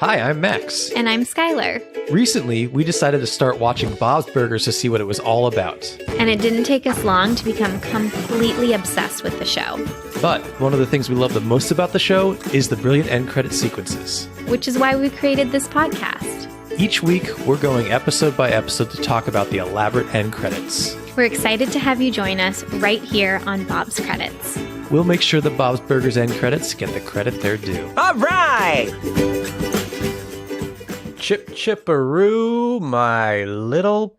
Hi, I'm Max. And I'm Skylar. Recently, we decided to start watching Bob's Burgers to see what it was all about. And it didn't take us long to become completely obsessed with the show. But one of the things we love the most about the show is the brilliant end credit sequences. Which is why we created this podcast. Each week, we're going episode by episode to talk about the elaborate end credits. We're excited to have you join us right here on Bob's Credits. We'll make sure the Bob's Burgers end credits get the credit they're due. All right! Chip chipperoo, my little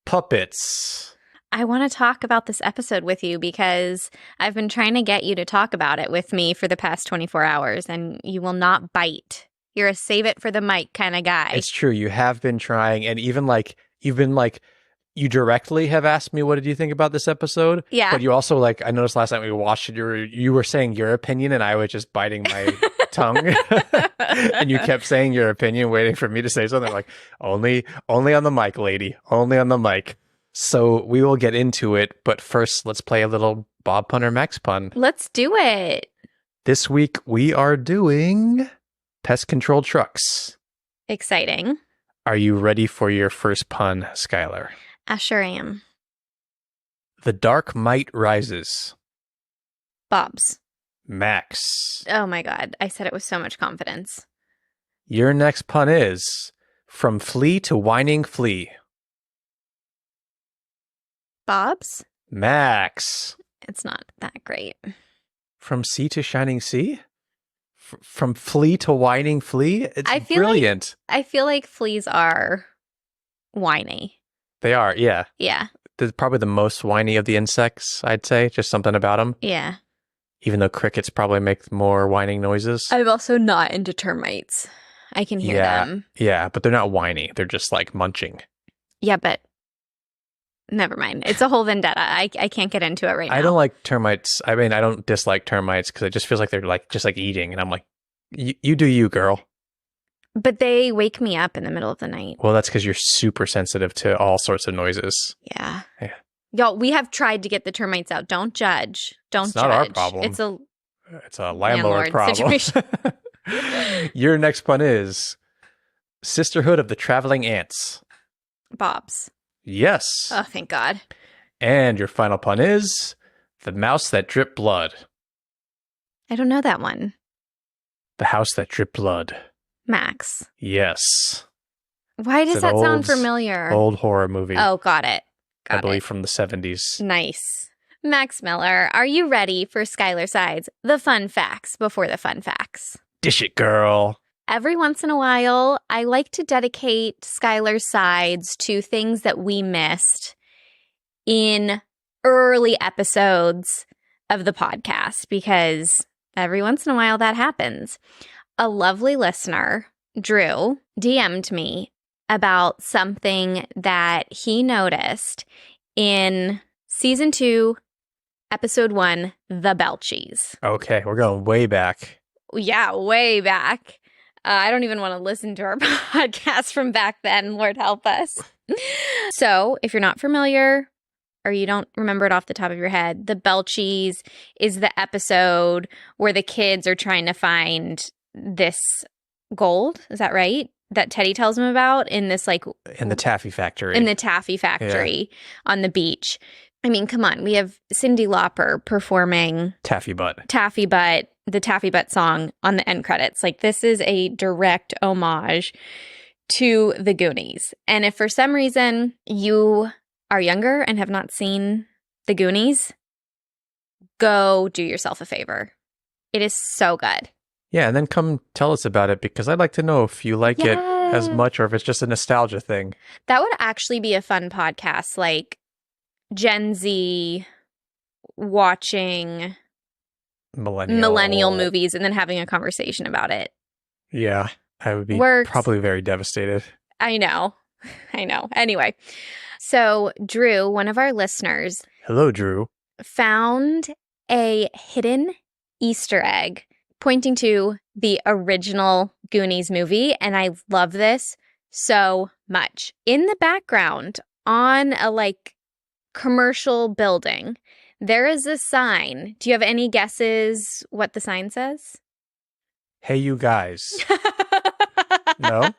puppets. I want to talk about this episode with you because I've been trying to get you to talk about it with me for the past 24 hours, and you will not bite. You're a save it for the mic kind of guy. It's true. You have been trying, and even you directly have asked me, what did you think about this episode? Yeah. But you also, I noticed last night we watched it, you were saying your opinion, and I was just biting my tongue. And you kept saying your opinion, waiting for me to say something. Like, only on the mic, lady. Only on the mic. So we will get into it, but first, let's play a little Bob Pun or Max Pun. Let's do it. This week, we are doing pest control trucks. Exciting. Are you ready for your first pun, Skylar? I sure am. The dark might rises. Bob's. Max. Oh my God. I said it with so much confidence. Your next pun is from flea to whining flea. Bob's? Max. It's not that great. From sea to shining sea? From flea to whining flea? It's brilliant. I feel like fleas are whiny. They are, yeah. Yeah. They're probably the most whiny of the insects, I'd say. Just something about them. Yeah. Even though crickets probably make more whining noises. I'm also not into termites. I can hear them. Yeah, but they're not whiny. They're just like munching. Yeah, but never mind. It's a whole vendetta. I can't get into it right now. I don't like termites. I mean, I don't dislike termites because it just feels like they're just like eating. And I'm like, you do you, girl. But they wake me up in the middle of the night. Well, that's because you're super sensitive to all sorts of noises. Yeah. Y'all, we have tried to get the termites out. Don't judge. Don't judge. It's not our problem. It's a landlord problem. Situation. Your next pun is Sisterhood of the Traveling Ants. Bob's. Yes. Oh, thank God. And your final pun is The Mouse That Dripped Blood. I don't know that one. The House That Dripped Blood. Max. Yes. Why does that sound familiar? Old horror movie. Oh, got it. I believe from the 70s. Nice. Max Miller, are you ready for Skylar Sides, the fun facts before the fun facts? Dish it, girl. Every once in a while, I like to dedicate Skylar's Sides to things that we missed in early episodes of the podcast, because every once in a while that happens. A lovely listener, Drew, DM'd me about something that he noticed in season 2, episode 1, The Belchies. Okay, we're going way back. Yeah, way back. I don't even want to listen to our podcast from back then. Lord help us. So, if you're not familiar or you don't remember it off the top of your head, The Belchies is the episode where the kids are trying to find this gold. Is that right? That Teddy tells them about in this in the taffy factory. In the taffy factory on the beach. I mean, come on. We have Cyndi Lauper performing Taffy Butt, the Taffy Butt song on the end credits. This is a direct homage to the Goonies. And if for some reason you are younger and have not seen the Goonies, go do yourself a favor. It is so good. Yeah, and then come tell us about it, because I'd like to know if you like it as much or if it's just a nostalgia thing. That would actually be a fun podcast, like Gen Z watching millennial movies and then having a conversation about it. Yeah, I would be probably very devastated. I know. Anyway, so Drew, one of our listeners. Hello, Drew. Found a hidden Easter egg pointing to the original Goonies movie, and I love this so much. In the background, on a commercial building, there is a sign. Do you have any guesses what the sign says? Hey, you guys. No?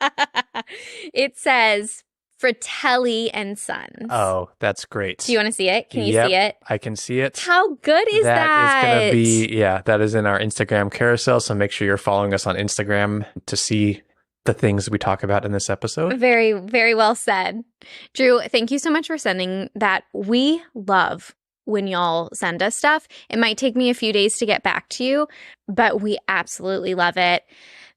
It says Fratelli and Sons. Oh, that's great. Do you want to see it? Can you Yep, see it? I can see it. How good is that? That is going to be, that is in our Instagram carousel. So make sure you're following us on Instagram to see the things we talk about in this episode. Very, very well said. Drew, thank you so much for sending that. We love when y'all send us stuff. It might take me a few days to get back to you, but we absolutely love it.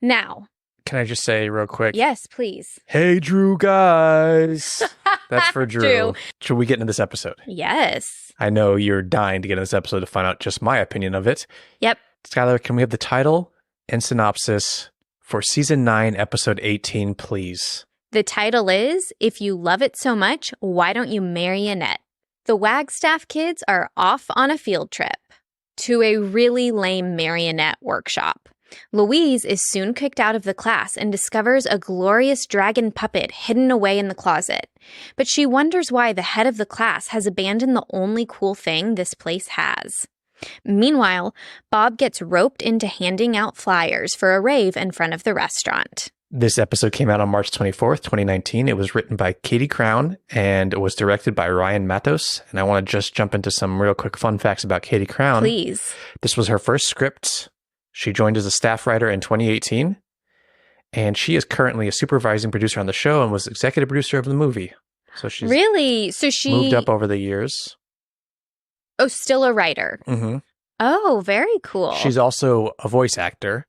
Now, can I just say real quick? Yes, please. Hey, Drew, guys. That's for Drew. Drew. Should we get into this episode? Yes. I know you're dying to get into this episode to find out just my opinion of it. Yep. Skylar, can we have the title and synopsis for Season 9, Episode 18, please? The title is, If You Love It So Much, Why Don't You Marionette? The Wagstaff kids are off on a field trip to a really lame marionette workshop. Louise is soon kicked out of the class and discovers a glorious dragon puppet hidden away in the closet. But she wonders why the head of the class has abandoned the only cool thing this place has. Meanwhile, Bob gets roped into handing out flyers for a rave in front of the restaurant. This episode came out on March 24th, 2019. It was written by Katie Crown and it was directed by Ryan Matos. And I want to just jump into some real quick fun facts about Katie Crown. Please. This was her first script. She joined as a staff writer in 2018. And she is currently a supervising producer on the show and was executive producer of the movie. So she's really? So she moved up over the years. Oh, still a writer. Mm-hmm. Oh, very cool. She's also a voice actor.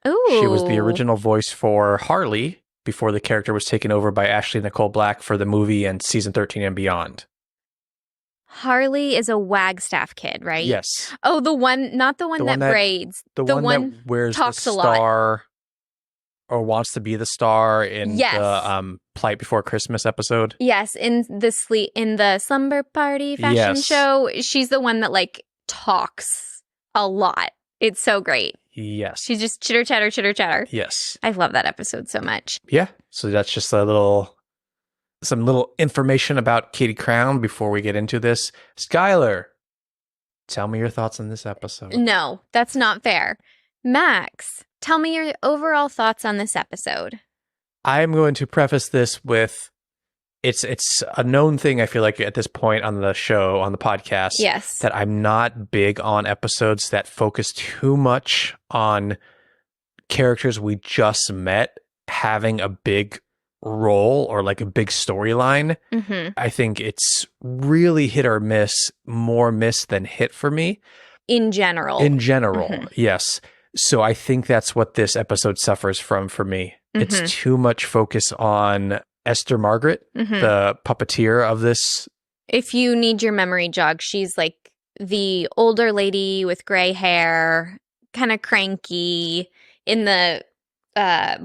Ooh. She was the original voice for Harley before the character was taken over by Ashley Nicole Black for the movie and season 13 and beyond. Harley is a Wagstaff kid, right? Yes. Oh, not the one that braids. The one that wears talks the a lot. star or wants to be the star in Yes. the Plight Before Christmas episode. Yes, in the slumber party fashion Yes. show, she's the one that like talks a lot. It's so great. Yes. She's just chitter chatter, chitter chatter. Yes. I love that episode so much. Yeah. So that's just some little information about Katie Crown before we get into this. Skylar, tell me your thoughts on this episode. No, that's not fair. Max, tell me your overall thoughts on this episode. I'm going to preface this with it's a known thing, I feel like, at this point on the show, on the podcast, Yes. that I'm not big on episodes that focus too much on characters we just met having a big role or like a big storyline. Mm-hmm. I think it's really hit or miss, more miss than hit for me. In general. Mm-hmm. Yes. So I think that's what this episode suffers from for me. Mm-hmm. It's too much focus on Esther Margaret, Mm-hmm. the puppeteer of this. If you need your memory jog, she's like the older lady with gray hair, kind of cranky, in the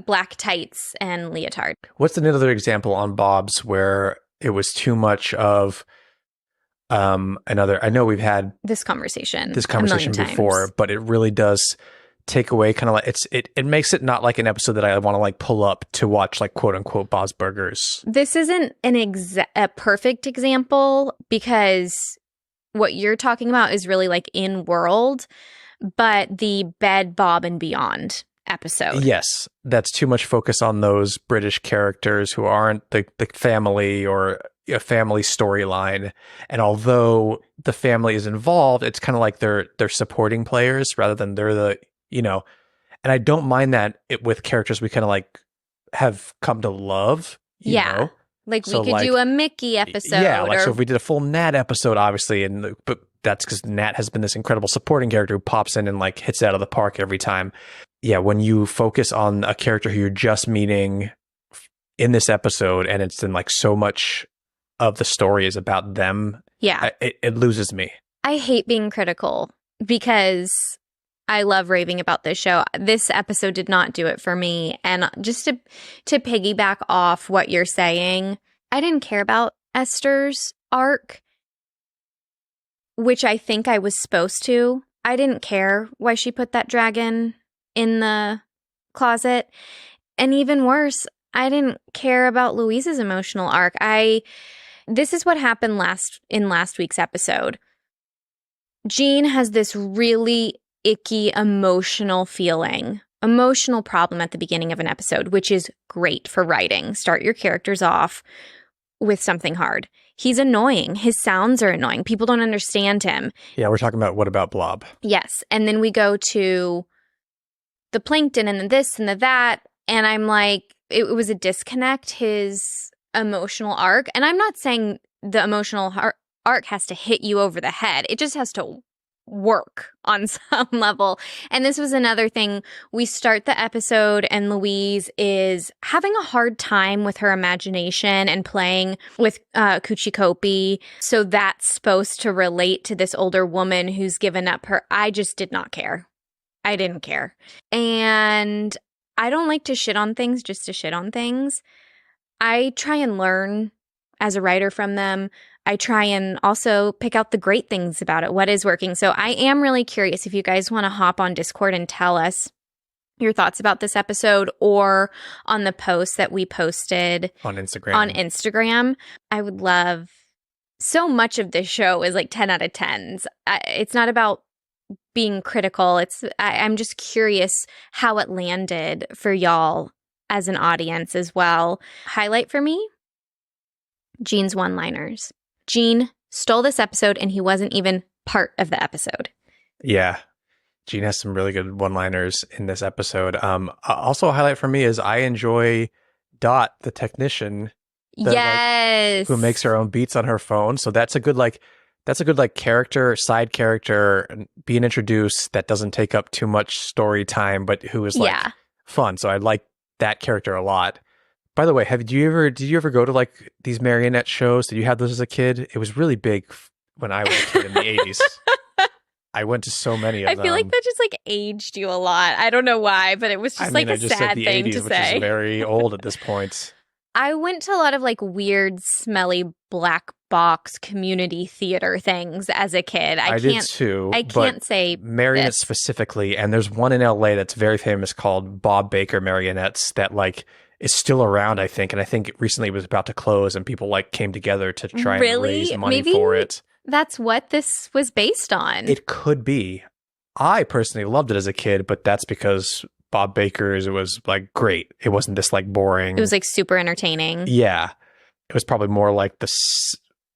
black tights and leotard. What's another example on Bob's where it was too much of another? I know we've had This conversation before, times. but it really does take away kind of like it makes it not like an episode that I want to like pull up to watch like quote unquote Bob's Burgers. This isn't a perfect example because what you're talking about is really like in world, but the Bed, Bob and Beyond episode. Yes, that's too much focus on those British characters who aren't the family or a family storyline. And although the family is involved, it's kind of like they're supporting players rather than they're the, and I don't mind that with characters we kind of like have come to love. You know? Like So, we could like, do a Mickey episode. Yeah, like so if we did a full Nat episode, obviously, but that's because Nat has been this incredible supporting character who pops in and like hits it out of the park every time. Yeah, when you focus on a character who you're just meeting in this episode, and it's in like so much of the story is about them, it loses me. I hate being critical because I love raving about this show. This episode did not do it for me. And just to piggyback off what you're saying, I didn't care about Esther's arc, which I think I was supposed to. I didn't care why she put that dragon in the closet. And even worse, I didn't care about Louise's emotional arc. This is what happened in last week's episode. Jean has this really icky emotional feeling emotional problem at the beginning of an episode, which is great for writing. Start your characters off with something hard. He's annoying. His sounds are annoying. People don't understand him. Yeah, we're talking about What About Blob? Yes. And then we go to the plankton and the this and the that. And I'm like, it was a disconnect, his emotional arc. And I'm not saying the emotional arc has to hit you over the head. It just has to work on some level. And this was another thing. We start the episode and Louise is having a hard time with her imagination and playing with Kuchi Kopi. So that's supposed to relate to this older woman who's given up her. I just did not care. I didn't care. And I don't like to shit on things just to shit on things. I try and learn as a writer from them. I try and also pick out the great things about it, what is working. So I am really curious if you guys want to hop on Discord and tell us your thoughts about this episode or on the post that we posted On Instagram. On Instagram. I would love, so much of this show is like 10 out of 10s. It's not about being critical. I'm just curious how it landed for y'all as an audience as well. Highlight for me, Gene's one-liners. Gene stole this episode and he wasn't even part of the episode. Yeah. Gene has some really good one-liners in this episode. Also a highlight for me is I enjoy Dot, the technician. Yes. Who makes her own beats on her phone. So that's a good character, side character being introduced that doesn't take up too much story time, but who is fun. So I like that character a lot. By the way, did you ever go to like these marionette shows? Did you have those as a kid? It was really big when I was a kid in the 80s. I went to so many of them. I feel like that just like aged you a lot. I don't know why, but it was just like a sad thing 80s, to which say. Is very old at this point. I went to a lot of like weird, smelly black box community theater things as a kid. I did too. I can't say marionettes specifically, and there's one in LA that's very famous called Bob Baker Marionettes that like is still around, I think, and I think recently it was about to close, and people like came together to try and raise money for it. That's what this was based on. It could be. I personally loved it as a kid, but that's because Bob Baker's was like great. It wasn't this like boring. It was like super entertaining. Yeah, it was probably more like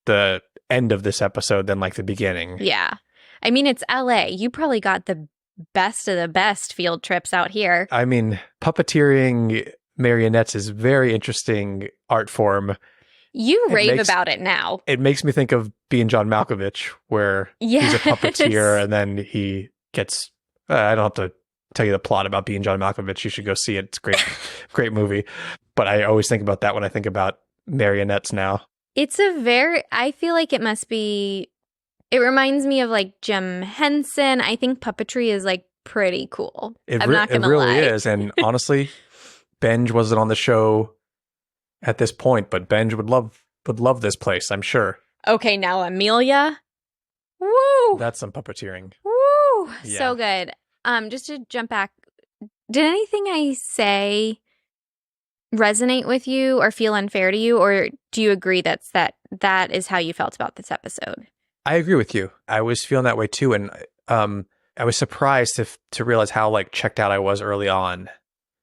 the end of this episode than like the beginning. Yeah, I mean it's LA. You probably got the best of the best field trips out here. I mean, puppeteering marionettes is very interesting art form. You rave about it now. It makes me think of Being John Malkovich, where he's a puppeteer and then he gets. I don't have to tell you the plot about Being John Malkovich. You should go see it. It's great, great movie. But I always think about that when I think about marionettes now. I feel like it must be. It reminds me of like Jim Henson. I think puppetry is like pretty cool. I'm not gonna lie. It really is, and honestly. Benj wasn't on the show at this point, but Benj would love this place, I'm sure. Okay, now Amelia. Woo! That's some puppeteering. Woo! Yeah. So good. Just to jump back, did anything I say resonate with you or feel unfair to you, or do you agree that is how you felt about this episode? I agree with you. I was feeling that way too, and I was surprised to realize how like checked out I was early on.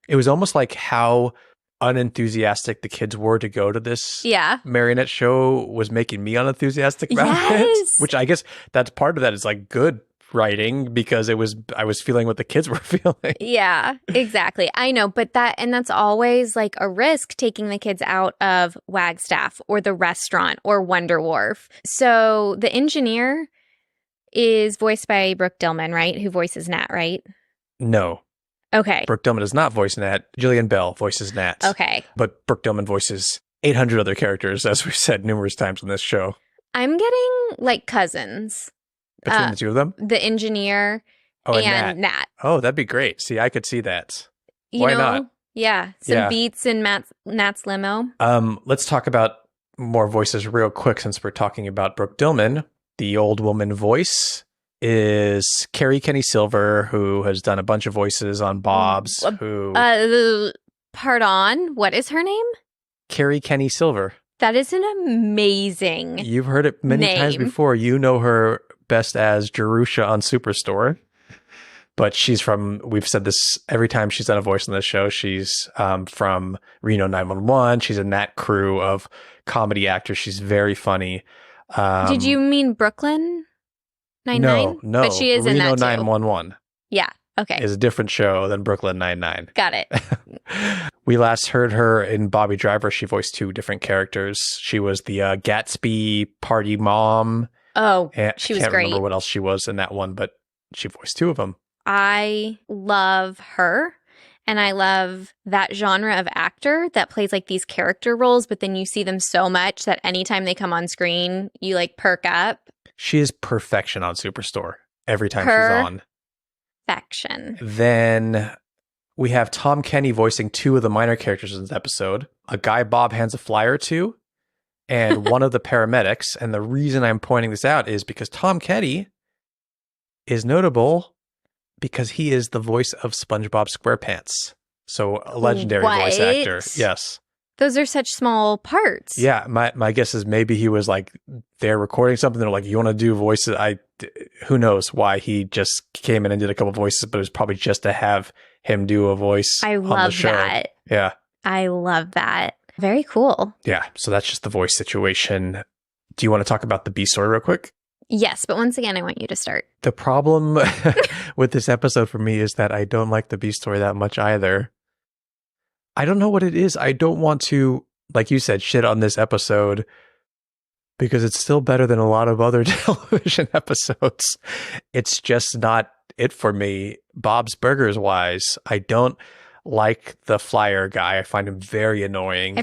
It was almost like how unenthusiastic the kids were to go to this marionette show was making me unenthusiastic about it. Which I guess that's part of that is like good writing because I was feeling what the kids were feeling. Yeah, exactly. I know, but that's always like a risk taking the kids out of Wagstaff or the restaurant or Wonder Wharf. So the engineer is voiced by Brooke Dillman, right? Who voices Nat, right? No. Okay. Brooke Dillman does not voice Nat. Jillian Bell voices Nat. Okay. But Brooke Dillman voices 800 other characters, as we've said numerous times on this show. I'm getting like cousins. Between the two of them? The engineer and Nat. Oh, that'd be great. See, I could see that. Why not? Yeah. Some beats in Nat's limo. Let's talk about more voices real quick since we're talking about Brooke Dillman. The old woman voice is Carrie Kenny Silver, who has done a bunch of voices on Bob's. Pardon, what is her name? Carrie Kenny Silver. That is an amazing You've heard it many times before. You know her best as Jerusha on Superstore. but we've said this every time she's done a voice on this show. She's from Reno 911. She's in that crew of comedy actors. She's very funny. Did you mean Brooklyn Nine-Nine? No. But she is Reno in that too. 911. Yeah. Okay. Is a different show than Brooklyn Nine-Nine. Got it. We last heard her in Bobby Driver. She voiced 2 different characters. She was the Gatsby party mom. Oh, she was great. I can't remember what else she was in that one, but she voiced 2 of them. I love her. And I love that genre of actor that plays like these character roles, but then you see them so much that anytime they come on screen, you like perk up. She is perfection on Superstore every time she's on. Perfection. Then we have Tom Kenny voicing 2 of the minor characters in this episode. A guy Bob hands a flyer to, and one of the paramedics. And the reason I'm pointing this out is because Tom Kenny is notable because he is the voice of SpongeBob SquarePants. So a legendary voice actor. Yes. Those are such small parts. Yeah. My guess is maybe he was like, they're recording something. They're like, you want to do voices? Who knows why he just came in and did a couple voices, but it was probably just to have him do a voice on the show. That. Yeah. I love that. Very cool. Yeah. So that's just the voice situation. Do you want to talk about the B story real quick? Yes, but once again, I want you to start. The problem with this episode for me is that I don't like the B story that much either. I don't know what it is. I don't want to, like you said, shit on this episode because it's still better than a lot of other television episodes. It's just not it for me. Bob's Burgers wise, I don't like the flyer guy. I find him very annoying.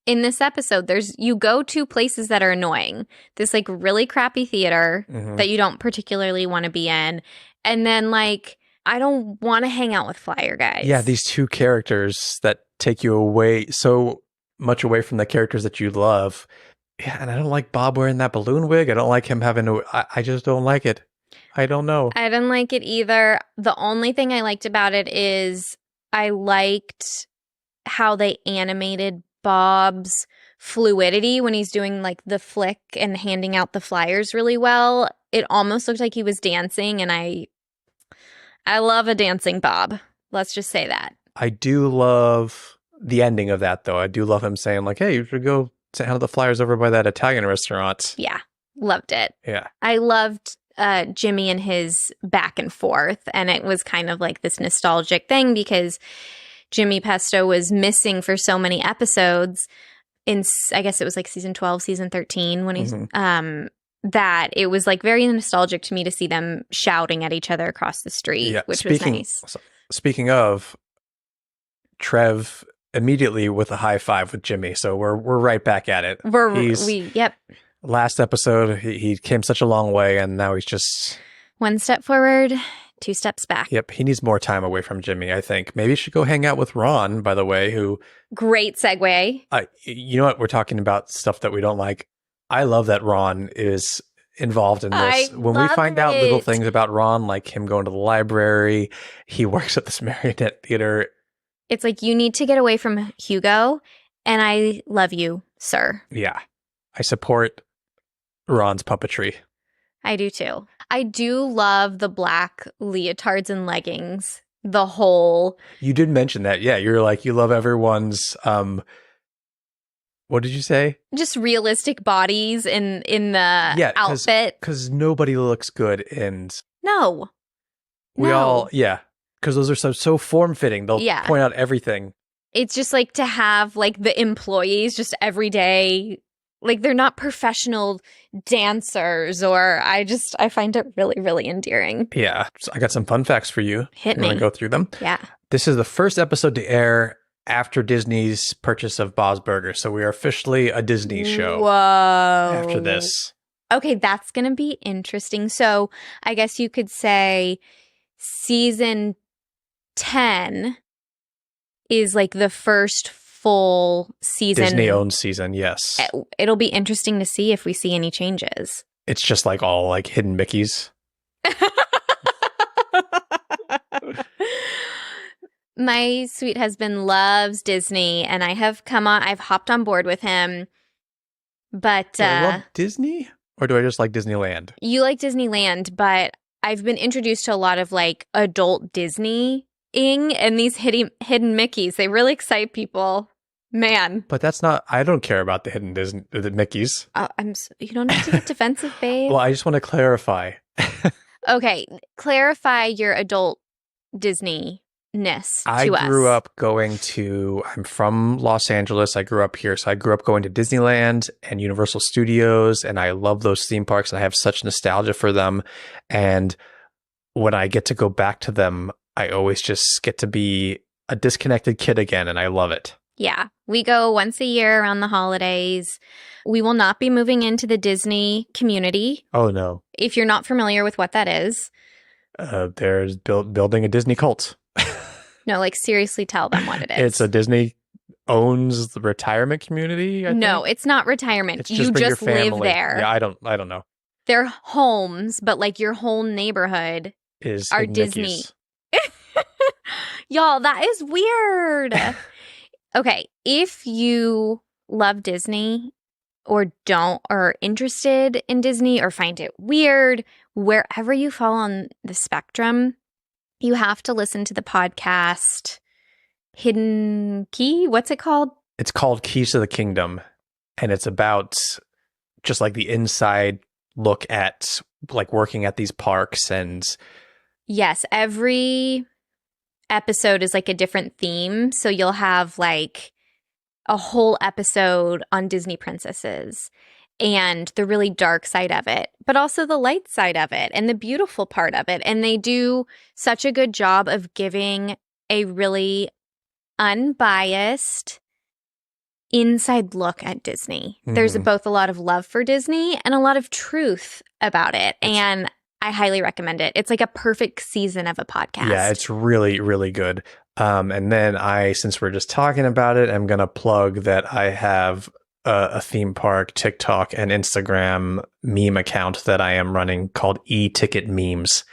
In this episode, you go to places that are annoying. This like really crappy theater that you don't particularly want to be in. And then like, I don't want to hang out with flyer guys. Yeah, these 2 characters that take you away so much away from the characters that you love. Yeah, and I don't like Bob wearing that balloon wig. I don't like him I just don't like it. I don't know. I didn't like it either. The only thing I liked about it is I liked how they animated Bob's fluidity when he's doing like the flick and handing out the flyers really well. It almost looked like he was dancing, and I love a dancing Bob. Let's just say that. I do love the ending of that, though. I do love him saying like, hey, you should go hand the flyers over by that Italian restaurant. Yeah, loved it. Yeah. I loved Jimmy and his back and forth, and it was kind of like this nostalgic thing because Jimmy Pesto was missing for so many episodes in, I guess it was like season 12, season 13 when he's, that it was like very nostalgic to me to see them shouting at each other across the street, which was nice. Speaking of, Trev immediately with a high five with Jimmy. So we're right back at it. Yep. Last episode, he came such a long way, and now he's just 1 step forward, 2 steps back. Yep, he needs more time away from Jimmy, I think. Maybe he should go hang out with Ron, by the way, who... Great segue. You know what? We're talking about stuff that we don't like. I love that Ron is involved in this. When we find out little things about Ron, like him going to the library, he works at this marionette theater. It's like, you need to get away from Hugo, and I love you, sir. Yeah. I support Ron's puppetry. I do too. I do love the black leotards and leggings. The whole... You did mention that. Yeah, you're like, you love everyone's... What did you say? Just realistic bodies in the outfit. Because nobody looks good in... No. Because those are so form-fitting. They'll point out everything. It's just like to have like the employees just every day... Like, they're not professional dancers, or I find it really, really endearing. Yeah. So I got some fun facts for you. Hit me. Want to go through them? Yeah. This is the first episode to air after Disney's purchase of Bob's Burgers. So we are officially a Disney show. Whoa. After this. Okay, that's going to be interesting. So I guess you could say season 10 is like the first full season. Disney-owned season, yes. It'll be interesting to see if we see any changes. It's just like all like hidden Mickeys. My sweet husband loves Disney, and I've hopped on board with him. But do I love Disney, or do I just like Disneyland? You like Disneyland, but I've been introduced to a lot of like adult Disney-ing and these hidden Mickeys. They really excite people. Man. But that's not, I don't care about the hidden Disney, the Mickeys. You don't have to get defensive, babe. Well, I just want to clarify. Okay, clarify your adult Disney-ness I to us. grew up I'm from Los Angeles. I grew up here. So I grew up going to Disneyland and Universal Studios, and I love those theme parks. I have such nostalgia for them. And when I get to go back to them, I always just get to be a disconnected kid again, and I love it. Yeah, we go once a year around the holidays. We will not be moving into the Disney community. Oh, no. If you're not familiar with what that is. There's building a Disney cult. No, like seriously tell them what it is. It's a Disney owns the retirement community, I think. No, it's not retirement. It's you bring your just live family. there. Yeah, I don't know. They're homes, but like your whole neighborhood are Disney. Y'all, that is weird. Okay, if you love Disney or are interested in Disney or find it weird, wherever you fall on the spectrum, you have to listen to the podcast Hidden Key. What's it called? It's called Keys to the Kingdom, and it's about just like the inside look at like working at these parks. And yes, every episode is like a different theme. So you'll have like a whole episode on Disney princesses and the really dark side of it, but also the light side of it and the beautiful part of it. And they do such a good job of giving a really unbiased inside look at Disney. Mm-hmm. There's both a lot of love for Disney and a lot of truth about it. And I highly recommend it. It's like a perfect season of a podcast. Yeah, it's really, really good. And then since we're just talking about it, I'm going to plug that I have a theme park TikTok and Instagram meme account that I am running called E-Ticket Memes.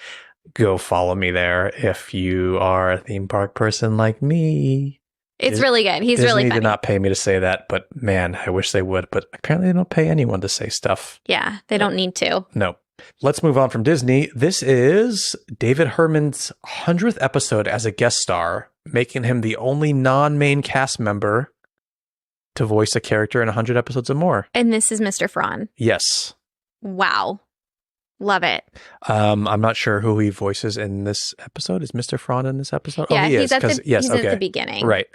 Go follow me there if you are a theme park person like me. It's really good. He's Disney really funny. Did not pay me to say that, but man, I wish they would. But apparently they don't pay anyone to say stuff. Yeah, they don't need to. No. Let's move on from Disney. This is David Herman's 100th episode as a guest star, making him the only non-main cast member to voice a character in 100 episodes or more. And this is Mr. Fraun. Yes. Wow. Love it. I'm not sure who he voices in this episode. Is Mr. Fraun in this episode? Yeah, he is. He's at the beginning. Right.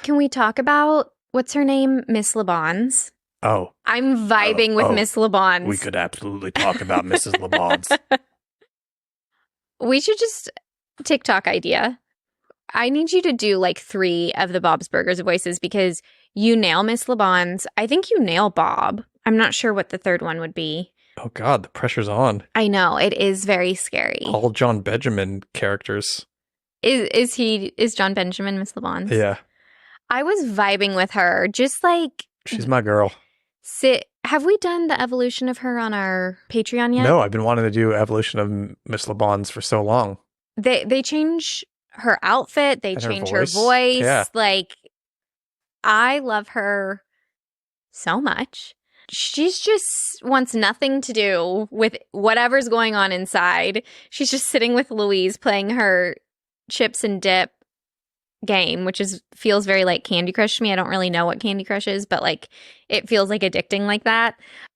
Can we talk about, what's her name? Miss LeBons? Oh. I'm vibing with Miss LeBons. We could absolutely talk about Mrs. LeBons. We should just TikTok idea. I need you to do like 3 of the Bob's Burgers voices because you nail Miss LeBons. I think you nail Bob. I'm not sure what the third one would be. Oh God, the pressure's on. I know, it is very scary. All John Benjamin characters. Is John Benjamin Miss LeBons? Yeah. I was vibing with her, just like she's my girl. Have we done the evolution of her on our Patreon yet? No, I've been wanting to do evolution of Miss LeBons for so long. They change her outfit, they change her voice. Yeah. Like, I love her so much. She's just wants nothing to do with whatever's going on inside. She's just sitting with Louise playing her chips and dip game, which feels very like Candy Crush to me. I don't really know what Candy Crush is, but like it feels like addicting like that.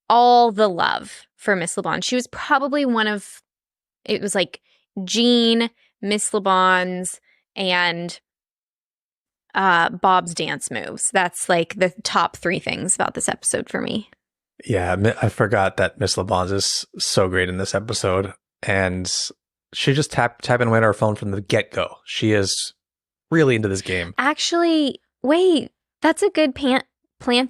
All the love for Miss LeBons. She was probably it was like Jean, Miss LeBons, and Bob's dance moves. That's like the top 3 things about this episode for me. Yeah, I forgot that Miss LeBons is so great in this episode. And she just tapping away on her phone from the get-go. She is really into this game. Actually, wait, that's a good plant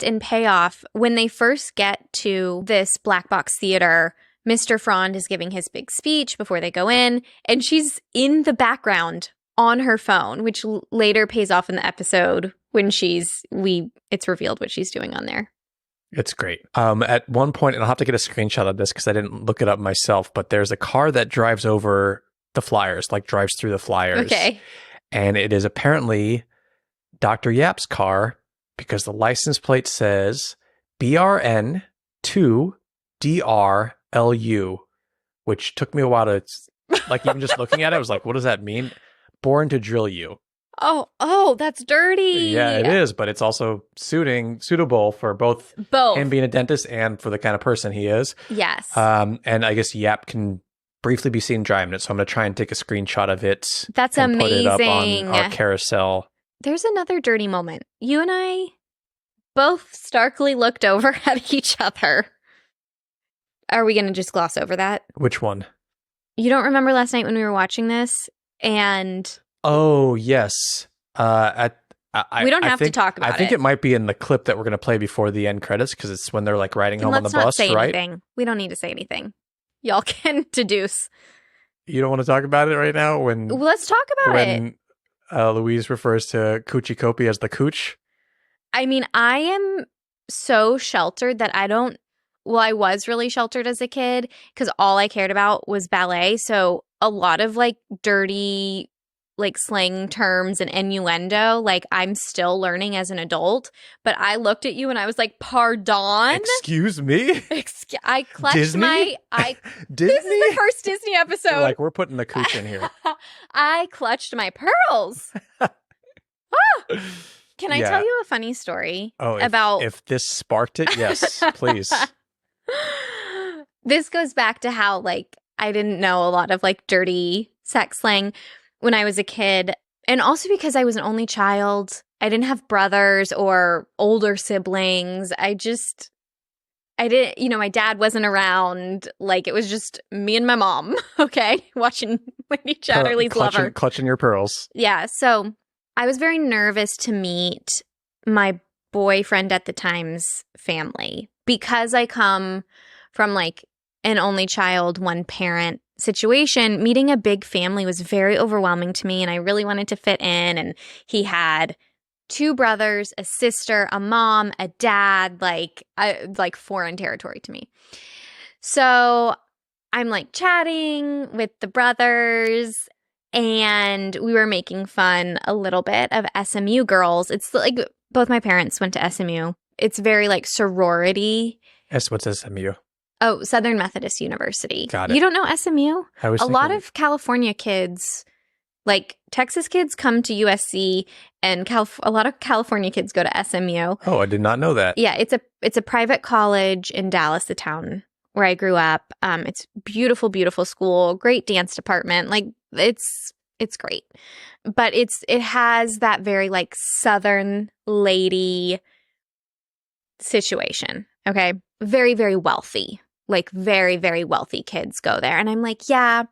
and payoff. When they first get to this black box theater, Mr. Fraun is giving his big speech before they go in, and she's in the background on her phone, which later pays off in the episode when it's revealed what she's doing on there. It's great. At one point, and I'll have to get a screenshot of this because I didn't look it up myself, but there's a car that drives over the flyers, like drives through the flyers. Okay. And it is apparently Dr. Yap's car because the license plate says BRN2DRLU, which took me a while to Like, even just looking at it, I was like, what does that mean? Born to drill you. Oh, that's dirty. Yeah, it is, but it's also suitable for both him being a dentist and for the kind of person he is. Yes. And I guess Yap can briefly be seen driving it, so I'm going to try and take a screenshot of it. That's and amazing. Put it up on our carousel. There's another dirty moment. You and I both starkly looked over at each other. Are we going to just gloss over that? Which one? You don't remember last night when we were watching this? And... Oh, yes. We don't have to talk about it. I think it might be in the clip that we're going to play before the end credits, because it's when they're like riding home on the bus, Let's not say right? anything. We don't need to say anything. Y'all can deduce. You don't want to talk about it right now? Let's talk about it. When Louise refers to Kuchi Kopi as the cooch? I mean, I am so sheltered that I don't... Well, I was really sheltered as a kid because all I cared about was ballet. So a lot of like dirty... like slang terms and innuendo, like I'm still learning as an adult. But I looked at you and I was like, pardon? Excuse me? I clutched Disney? This is the first Disney episode. Like, we're putting the cooch in here. I clutched my pearls. Can I tell you a funny story about... If this sparked it, yes, please. This goes back to how, like, I didn't know a lot of, like, dirty sex slang when I was a kid, and also because I was an only child. I didn't have brothers or older siblings. I didn't, my dad wasn't around. Like, it was just me and my mom, okay, watching Lady Chatterley's Lover. Clutching your pearls. Yeah, so I was very nervous to meet my boyfriend at the time's family because I come from, like, an only child, one parent situation. Meeting a big family was very overwhelming to me, and I really wanted to fit in. And he had 2 brothers, a sister, a mom, a dad, like foreign territory to me. So I'm like chatting with the brothers, and we were making fun a little bit of SMU girls. It's like both my parents went to SMU. It's very like sorority. What's SMU? Oh, Southern Methodist University. Got it. You don't know SMU? A lot of California kids, like Texas kids, come to USC, and a lot of California kids go to SMU. Oh, I did not know that. Yeah, it's a private college in Dallas, the town where I grew up. It's beautiful, beautiful school, great dance department. Like it's great, but it has that very like Southern lady situation. Okay, very, very wealthy. Like very, very wealthy kids go there. And I'm like, yeah,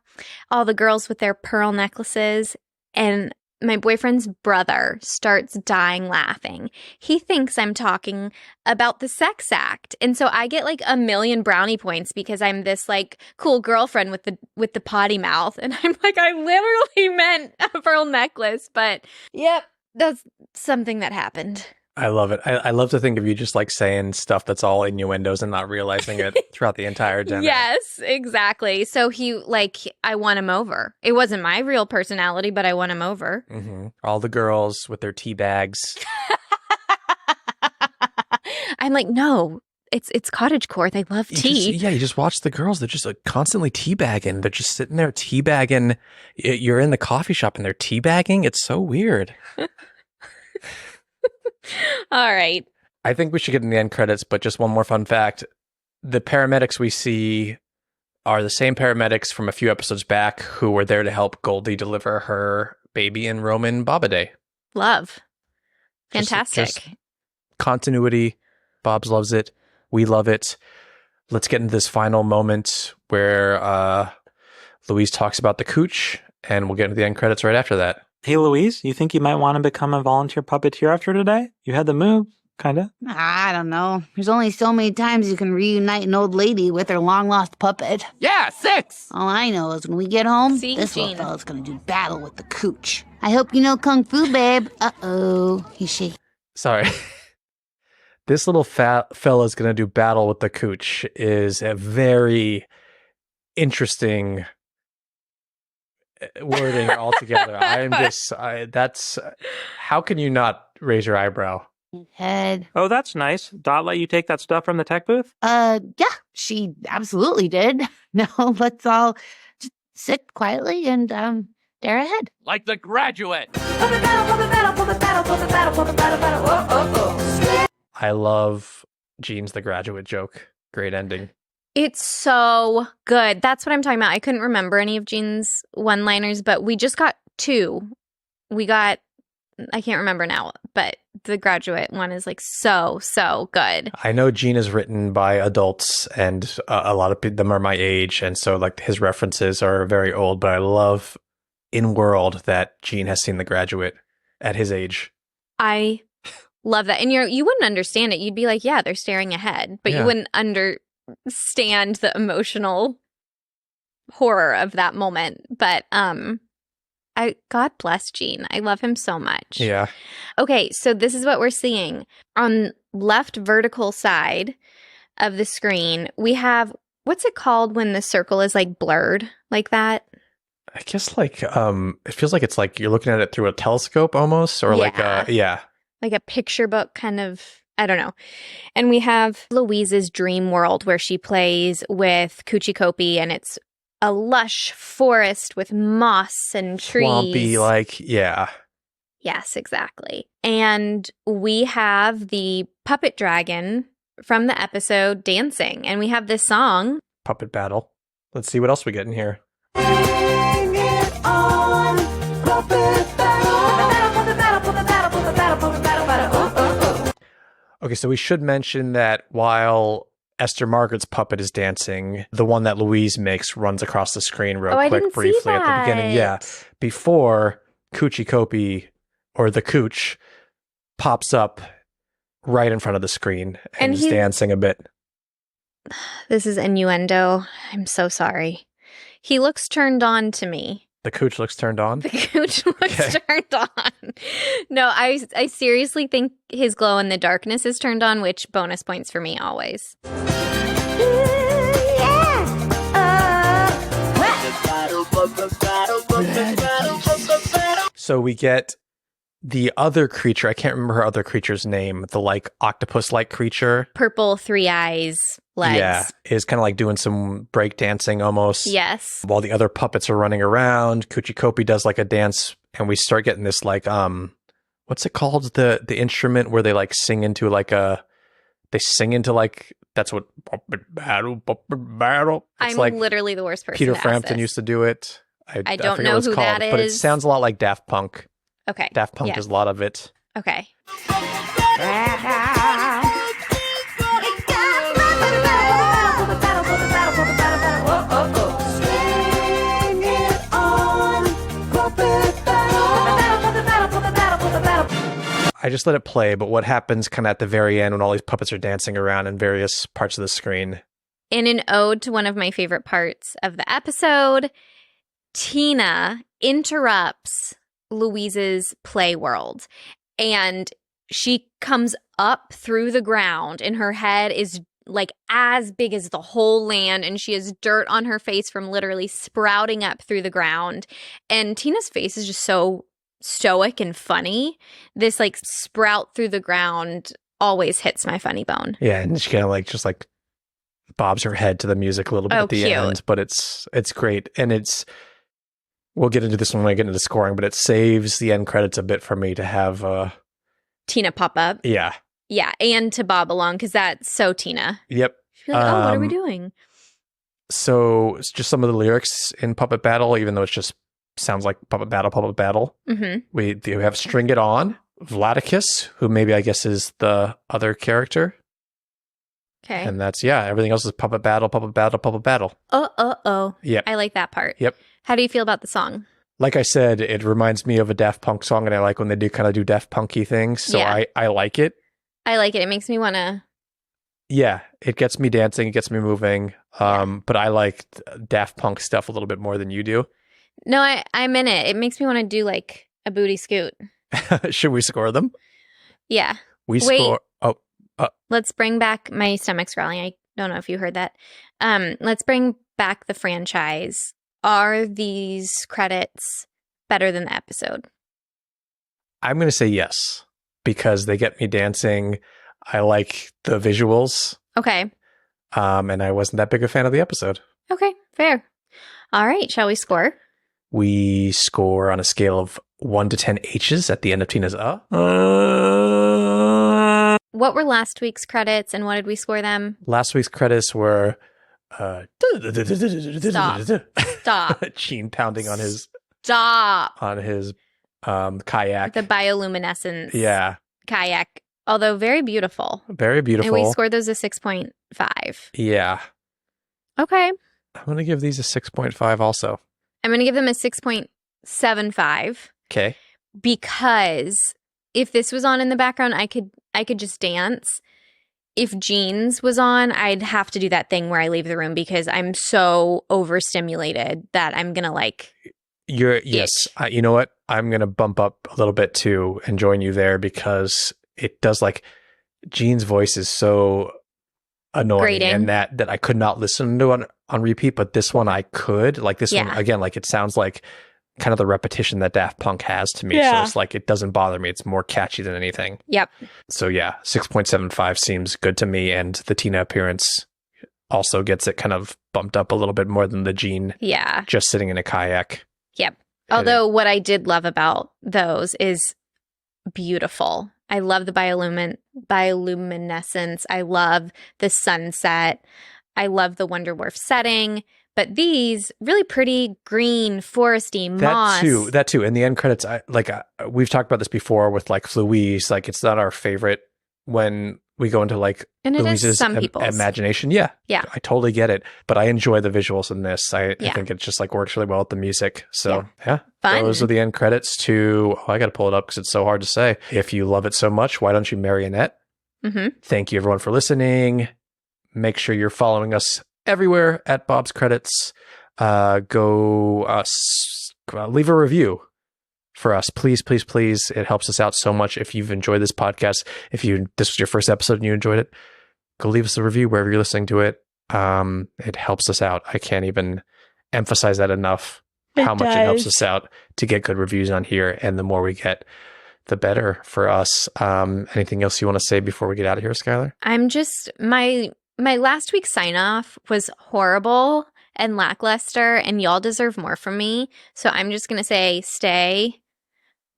all the girls with their pearl necklaces. And my boyfriend's brother starts dying laughing. He thinks I'm talking about the sex act. And so I get like 1,000,000 brownie points because I'm this like cool girlfriend with the potty mouth. And I'm like, I literally meant a pearl necklace. But yep, that's something that happened. I love it. I love to think of you just like saying stuff that's all innuendos and not realizing it throughout the entire dinner. Yes, exactly. So I won him over. It wasn't my real personality, but I won him over. Mm-hmm. All the girls with their tea bags. I'm like, no, it's cottagecore. They love tea. You just watch the girls. They're just like constantly teabagging. They're just sitting there teabagging. You're in the coffee shop and they're teabagging. It's so weird. All right. I think we should get in the end credits, but just one more fun fact. The paramedics we see are the same paramedics from a few episodes back who were there to help Goldie deliver her baby in Roman Bobaday. Love. Fantastic. Just continuity. Bob's loves it. We love it. Let's get into this final moment where Louise talks about the cooch, and we'll get into the end credits right after that. Hey, Louise, you think you might want to become a volunteer puppeteer after today? You had the move, kinda. I don't know. There's only so many times you can reunite an old lady with her long-lost puppet. Yeah, 6! All I know is when we get home, See, this Gene. little fella's gonna do battle with the cooch. I hope you know Kung Fu, babe. Uh-oh. He's shaking. Sorry. This little fat fella's going to do battle with the cooch is a very interesting wording altogether. How can you not raise your eyebrow? Head. Oh, that's nice. Dot let you take that stuff from the tech booth? Yeah, she absolutely did. No, let's all just sit quietly and dare ahead. Like The Graduate. I love Gene's The Graduate joke. Great ending. It's so good. That's what I'm talking about. I couldn't remember any of Gene's one-liners, but we just got 2. We got, I can't remember now, but the Graduate one is like so good. I know Gene is written by adults, and a lot of them are my age, and so like his references are very old, but I love in world that Gene has seen The Graduate at his age. I love that. And you wouldn't understand it. You'd be like, yeah, they're staring ahead, but Yeah. you wouldn't understand the emotional horror of that moment. But God bless Gene. I love him so much. Yeah. Okay, so this is what we're seeing. On left vertical side of the screen, we have, what's it called when the circle is like blurred like that? I guess like it feels like it's like you're looking at it through a telescope almost, or like Like a picture book kind of, I don't know. And we have Louise's dream world where she plays with Kuchi Kopi, and it's a lush forest with moss and trees. swampy, like Yes, exactly. And we have the puppet dragon from the episode dancing, and we have this song. puppet battle. Let's see what else we get in here. Okay, so we should mention that while Esther Margaret's puppet is dancing, the one that Louise makes runs across the screen real I quick, didn't briefly see at the beginning. Yeah, that. before Kuchi Kopi, or the Cooch, pops up right in front of the screen and is dancing a bit. This is innuendo. I'm so sorry. He looks turned on to me. The Cooch looks turned on. The Cooch looks turned on. No, I seriously think his glow in the darkness is turned on, which bonus points for me always. So we get the other creature. I can't remember her other creature's name. The like octopus-like creature. Purple 3 eyes legs. Yeah, is kind of like doing some break dancing almost. Yes. While the other puppets are running around, Kuchi Kopi does like a dance, and we start getting this like what's it called? The instrument where they like sing into like that's what puppet battle. It's I'm like literally the worst person. Peter to ask Frampton this. used to do it. I forget don't know what it's who called, that but it is. sounds a lot like Daft Punk. Okay. Daft Punk yeah. does a lot of it. Okay. I just let it play, but what happens kind of at the very end when all these puppets are dancing around in various parts of the screen? In an ode to one of my favorite parts of the episode, Tina interrupts Louise's play world, and she comes up through the ground, and her head is like as big as the whole land, and she has dirt on her face from literally sprouting up through the ground. And Tina's face is just so stoic and funny. This like sprout through the ground always hits my funny bone. Yeah, and she kind of like just like bobs her head to the music a little bit at the cute. end, but it's great. And we'll get into this when I get into the scoring, but it saves the end credits a bit for me to have Tina pop up. yeah. Yeah, and to bob along, because that's so Tina. Yep. She's like, oh, what are we doing? So it's just some of the lyrics in Puppet Battle, even though it just sounds like Puppet Battle, Puppet Battle. Mm-hmm. We do have String It On, Vladicus, who maybe I guess is the other character. Okay. And that's, everything else is Puppet Battle, Puppet Battle, Puppet Battle. Oh. Yep. I like that part. Yep. How do you feel about the song? Like I said, it reminds me of a Daft Punk song, and I like when they do kind of do Daft Punky things. So Yeah. I like it. I like it. It makes me want to... Yeah, it gets me dancing, it gets me moving. But I like Daft Punk stuff a little bit more than you do. No, I'm in it. It makes me want to do like a booty scoot. Should we score them? Yeah. We Wait. score. Oh, Let's bring back... My stomach's growling. I don't know if you heard that. Let's bring back the franchise. Are these credits better than the episode? I'm going to say yes, because they get me dancing. I like the visuals. Okay. And I wasn't that big a fan of the episode. Okay. Fair. All right, shall we score? We score on a scale of 1 to 10 H's at the end of Tina's What were last week's credits and what did we score them? Last week's credits were Stop. Gene pounding on his Stop. kayak. The bioluminescence Yeah. kayak, although very beautiful. Very beautiful. And we scored those a 6.5. Yeah. Okay. I'm going to give these a 6.5 also. I'm going to give them a 6.75 Okay. because if this was on in the background, I could just dance. If Jeans was on, I'd have to do that thing where I leave the room because I'm so overstimulated that I'm going to Yes. You know what? I'm going to bump up a little bit too and join you there because it does Jean's voice is so annoying grating. and that I could not listen to on repeat, but this one I could. This one, again, it sounds like kind of the repetition that Daft Punk has to me. Yeah. So it's it doesn't bother me. It's more catchy than anything. Yep. So yeah, 6.75 seems good to me. And the Tina appearance also gets it kind of bumped up a little bit more than the Jean. Yeah. Just sitting in a kayak. Yep. Although what I did love about those is beautiful. I love the bioluminescence. I love the sunset. I love the Wonder Wharf setting. But these really pretty green, foresty, moss. That too. In the end credits, we've talked about this before with Louise. It's not our favorite when we go into and it Louise's is some people's imagination. Yeah. Yeah. I totally get it. But I enjoy the visuals in this. I think it just works really well with the music. So yeah. Fun. Those are the end credits to, I got to pull it up because it's so hard to say. If you love it so much, why don't you Marionette? Mm-hmm. Thank you everyone for listening. Make sure you're following us everywhere at Bob's Credits. Go leave a review for us, please, please, please. It helps us out so much. If you've enjoyed this podcast, this was your first episode and you enjoyed it, go leave us a review wherever you're listening to it. It helps us out. I can't even emphasize that enough. How much it helps us out to get good reviews on here, and the more we get, the better for us. Anything else you want to say before we get out of here, Skylar? I'm just my last week's sign off was horrible and lackluster, and y'all deserve more from me. So I'm just gonna say, stay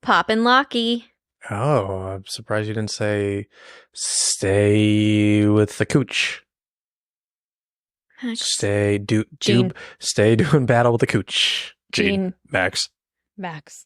poppin' locky. Oh, I'm surprised you didn't say stay with the cooch. Stay doing battle with the cooch. Gene. Max. Max.